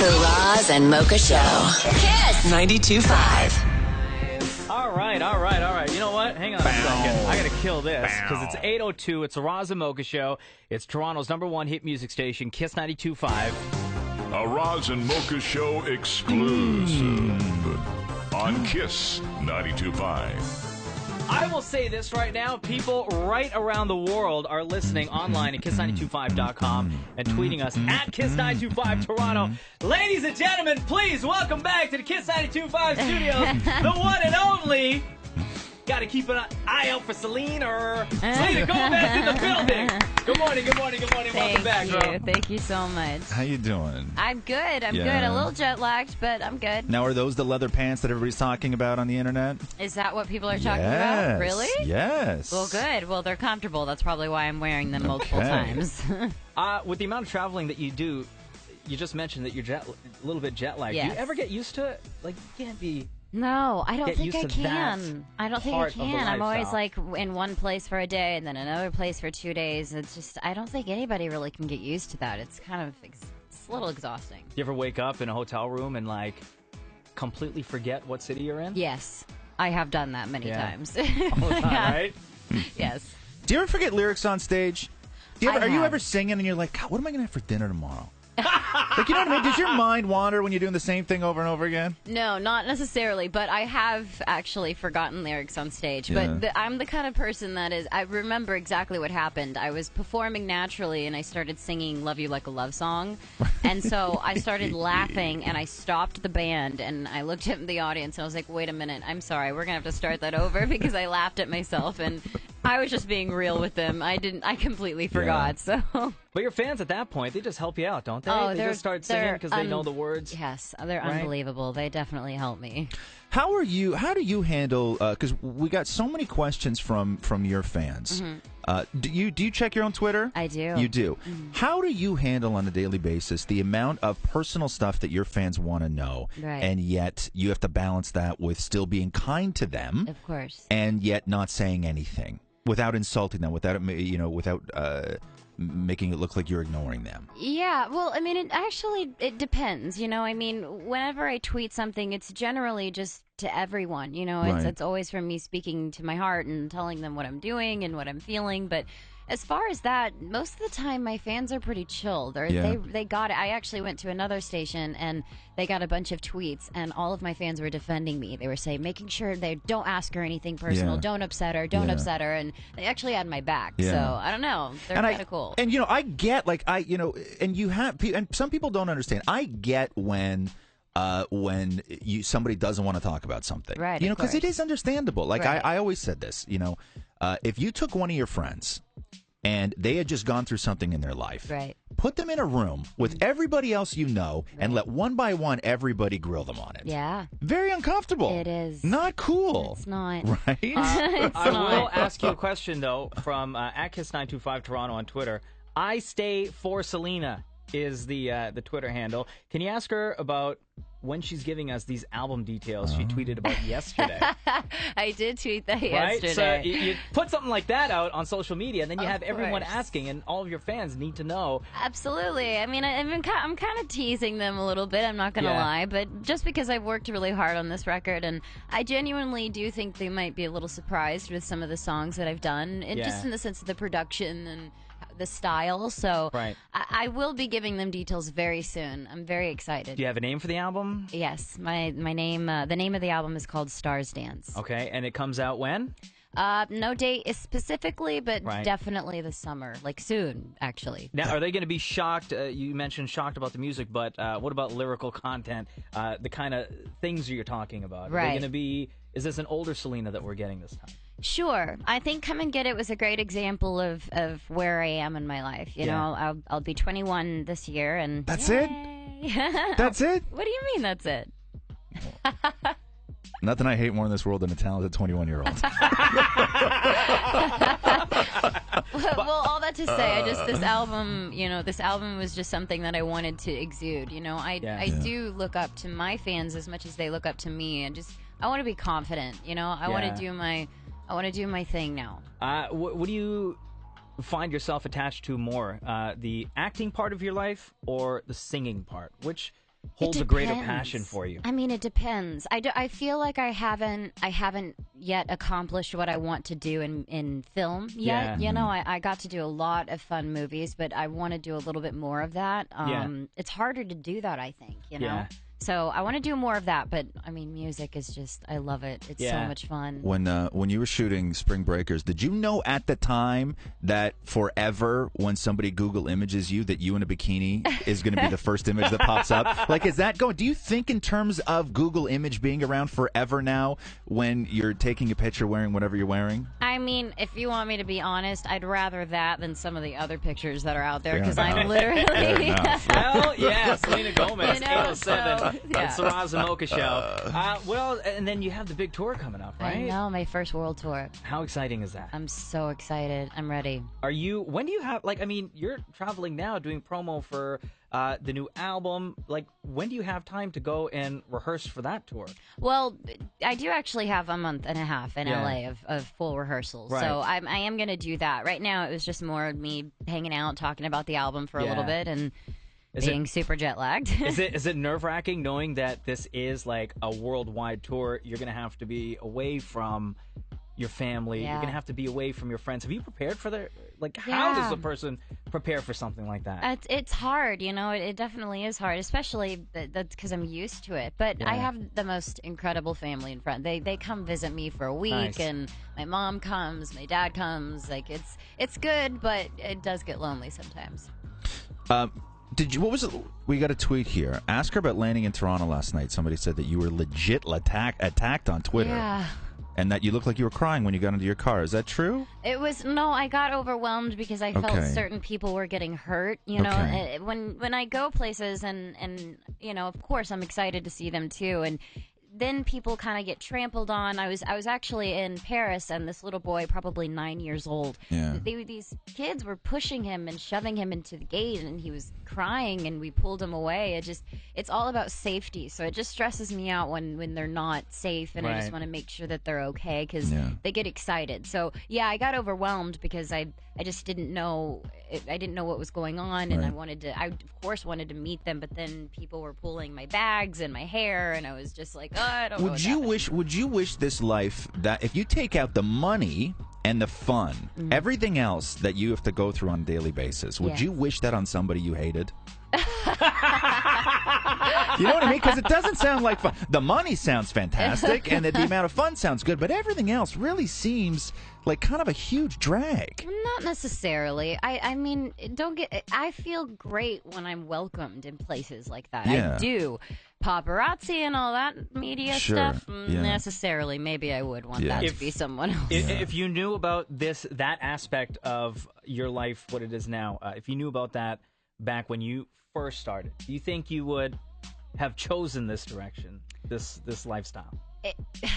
The Roz and Mocha Show. Kiss 92.5. All right. You know what? Hang on a second. I got to kill this because it's 8:02. It's the Roz and Mocha Show. It's Toronto's #1 hit music station, Kiss 92.5. A Roz and Mocha Show exclusive on Kiss 92.5. I will say this right now. People right around the world are listening online at kiss925.com and tweeting us at Kiss925 Toronto. Ladies and gentlemen, please welcome back to the Kiss 92.5 studios, the one and only. Got to keep an eye out for Selena. Selena, go back in the building. Good morning. Welcome back, bro. Thank you so much. How you doing? I'm good. I'm good. A little jet lagged, but I'm good. Now, are those the leather pants that everybody's talking about on the internet? Is that what people are talking about? Really? Yes. Well, good. Well, they're comfortable. That's probably why I'm wearing them multiple times. With the amount of traveling that you do, you just mentioned that you're a little bit jet lagged. Yes. Do you ever get used to it? Like, you can't be... No, I don't think I can. I'm always lifestyle. like in one place for a day and then another place for 2 days. It's just, I don't think anybody really can get used to that. It's kind of, it's a little exhausting. You ever wake up in a hotel room and like completely forget what city you're in? Yes, I have done that many times. All the time, right? Yes. Do you ever forget lyrics on stage? Are you have. ever singing and you're like, God, what am I going to have for dinner tomorrow? Like, you know what I mean? Does your mind wander when you're doing the same thing over and over again? No, not necessarily, but I have actually forgotten lyrics on stage. But I'm the kind of person that is, I remember exactly what happened. I was performing naturally, and I started singing Love You Like a Love Song. And so I started laughing, and I stopped the band, and I looked at the audience, and I was like, wait a minute, I'm sorry, we're going to have to start that over, because I laughed at myself, and I was just being real with them. I completely forgot, so... But your fans at that point, they just help you out, don't they? Oh, they just start singing because they know the words. Yes, they're unbelievable. They definitely help me. How do you handle, because we got so many questions from your fans. Do you check your own Twitter? I do. You do. How do you handle on a daily basis the amount of personal stuff that your fans want to know, and yet you have to balance that with still being kind to them, of course, and yet not saying anything without insulting them, without making it look like you're ignoring them? Yeah, well, I mean, it depends, I mean, whenever I tweet something, it's generally just to everyone, it's always from me speaking to my heart and telling them what I'm doing and what I'm feeling, but as far as that, most of the time my fans are pretty chill. They got it. I actually went to another station and they got a bunch of tweets and all of my fans were defending me. They were saying, making sure they don't ask her anything personal, don't upset her, upset her, and they actually had my back. So I don't know, they're kind of cool. And I get and some people don't understand. I get when somebody doesn't want to talk about something, right? Because it is understandable. Like I always said this, if you took one of your friends and they had just gone through something in their life, put them in a room with everybody else and let one by one everybody grill them on it. Yeah. Very uncomfortable. It is. Not cool. It's not. Right? I will ask you a question, though, from @Kiss925 Toronto on Twitter. I stay for Selena is the Twitter handle. Can you ask her about when she's giving us these album details she tweeted about yesterday? I did tweet that yesterday. So you put something like that out on social media, and then you have everyone asking, and all of your fans need to know. Absolutely. I mean, I'm kind of teasing them a little bit, I'm not going to lie, but just because I've worked really hard on this record, and I genuinely do think they might be a little surprised with some of the songs that I've done, and just in the sense of the production and the style, so I will be giving them details very soon. I'm very excited. Do you have a name for the album? Yes, my name. The name of the album is called Stars Dance. Okay, and it comes out when? No date is specifically, but definitely this summer, like soon, actually. Now, are they going to be shocked? You mentioned shocked about the music, but what about lyrical content? The kind of things you're talking about. Are they going to be? Is this an older Selena that we're getting this time? Sure. I think Come and Get It was a great example of where I am in my life. You know, I'll be 21 this year, and that's it. That's it. What do you mean? That's it? Nothing I hate more in this world than a talented 21-year-old. Well, all that to say, this album was just something that I wanted to exude. I do look up to my fans as much as they look up to me, and I want to be confident. I want to do my thing now. What do you find yourself attached to more, the acting part of your life or the singing part? Which holds a greater passion for you? I mean, it depends. I feel like I haven't yet accomplished what I want to do in film yet. Yeah. You know, I got to do a lot of fun movies, but I want to do a little bit more of that. It's harder to do that, I think, you know? Yeah. So I want to do more of that, but I mean, music is just, I love it. It's so much fun. When you were shooting Spring Breakers, did you know at the time that forever when somebody Google images you, that you in a bikini is going to be the first image that pops up? Like, is that going? Do you think in terms of Google image being around forever now when you're taking a picture wearing whatever you're wearing? I mean, if you want me to be honest, I'd rather that than some of the other pictures that are out there because I'm literally. Well, yeah, Selena Gomez, You know, 807. Yeah. It's the Roz and Mocha Show. Well, and then you have the big tour coming up, right? I know, my first world tour. How exciting is that? I'm so excited. I'm ready. When do you have, like, I mean, you're traveling now doing promo for the new album. Like, when do you have time to go and rehearse for that tour? Well, I do actually have a month and a half in LA of full rehearsals. Right. So I am going to do that. Right now, it was just more me hanging out, talking about the album for a little bit, and being super jet lagged. Is it nerve-wracking knowing that this is like a worldwide tour? You're going to have to be away from your family. You're going to have to be away from your friends. Have you prepared for that? Like, how does a person prepare for something like that? It's hard, you know. It definitely is hard, especially that's because I'm used to it. But I have the most incredible family and friends. They come visit me for a week, and my mom comes, my dad comes. Like, it's good, but it does get lonely sometimes. What was it? We got a tweet here. Ask her about landing in Toronto last night. Somebody said that you were legit attacked on Twitter. Yeah. And that you looked like you were crying when you got into your car. Is that true? I got overwhelmed because I felt certain people were getting hurt. You know, when I go places and you know, of course I'm excited to see them too. And then people kind of get trampled on. I was actually in Paris, and this little boy, probably 9 years old, these kids were pushing him and shoving him into the gate, and he was crying, and we pulled him away. It's all about safety, so it just stresses me out when they're not safe, and I just want to make sure that they're okay because they get excited. So yeah, I got overwhelmed because I just didn't know. I didn't know what was going on, and I of course wanted to meet them, but then people were pulling my bags and my hair, and I was just like, oh, I don't know. Would you wish this life that if you take out the money and the fun, everything else that you have to go through on a daily basis, would you wish that on somebody you hated? You know what I mean? Because it doesn't sound like fun. The money sounds fantastic, and the amount of fun sounds good, but everything else really seems like kind of a huge drag. Not necessarily. I mean, I feel great when I'm welcomed in places like that. Yeah. I do. Paparazzi and all that media stuff, necessarily. Maybe I would want that to be someone else. If you knew about that aspect of your life, what it is now, if you knew about that back when you first started, do you think you would have chosen this direction, this lifestyle?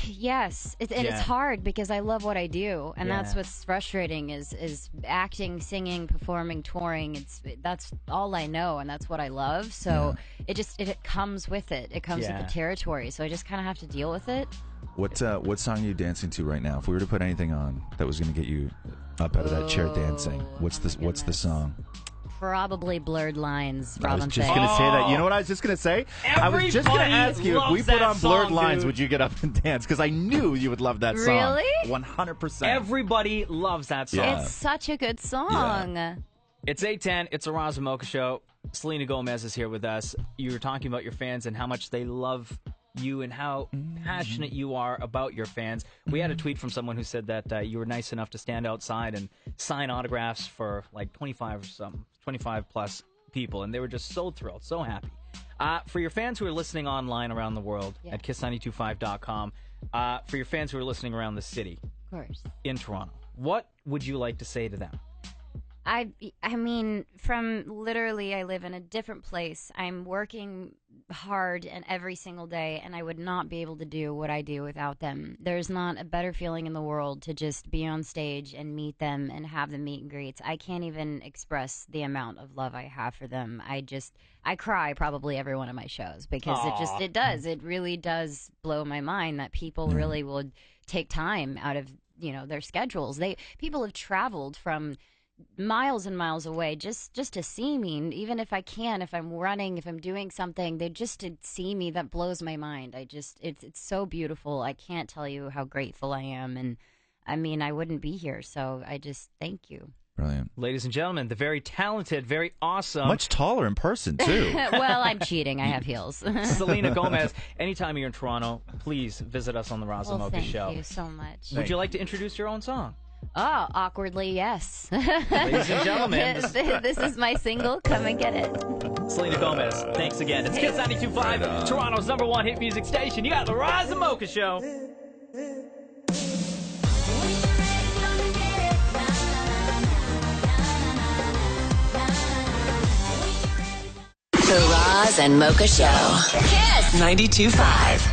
Yes, it's hard because I love what I do, and that's what's frustrating is acting, singing, performing, touring. That's all I know, and that's what I love. So it comes with it. It comes with the territory. So I just kind of have to deal with it. What song are you dancing to right now? If we were to put anything on that was going to get you up out of that chair dancing, what's the song? Probably Blurred Lines. I was just going to say that. You know what I was just going to say? I was just going to ask you, if we put on Blurred Lines, would you get up and dance? Because I knew you would love that song. Really? 100%. Everybody loves that song. Yeah. It's such a good song. Yeah. It's 8:10. It's a Roz and Mocha Show. Selena Gomez is here with us. You were talking about your fans and how much they love you and how passionate you are about your fans. We had a tweet from someone who said that you were nice enough to stand outside and sign autographs for like 25 plus people, and they were just so thrilled, so happy. For your fans who are listening online around the world at kiss925.com, for your fans who are listening around the city, of course, in Toronto, what would you like to say to them? I mean, from literally, I live in a different place. I'm working hard and every single day, and I would not be able to do what I do without them. There's not a better feeling in the world to just be on stage and meet them and have the meet and greets. I can't even express the amount of love I have for them. I cry probably every one of my shows because it really does blow my mind that people really will take time out of, their schedules. People have traveled from miles and miles away just to see me. And even if I'm running, if I'm doing something, they just to see me, that blows my mind. It's so beautiful. I can't tell you how grateful I am. And I mean, I wouldn't be here. So I just thank you. Brilliant. Ladies and gentlemen, the very talented, very awesome. Much taller in person, too. Well, I'm cheating. I have heels. Selena Gomez. Anytime you're in Toronto, please visit us on the Roz and Mocha Show. Thank you so much. Would you like to introduce your own song? Oh, awkwardly, yes. Ladies and gentlemen. This is my single. Come and get it. Selena Gomez, thanks again. It's Kiss 92.5, Toronto's #1 hit music station. You got the Roz and Mocha Show. The Roz and Mocha Show. Kiss 92.5.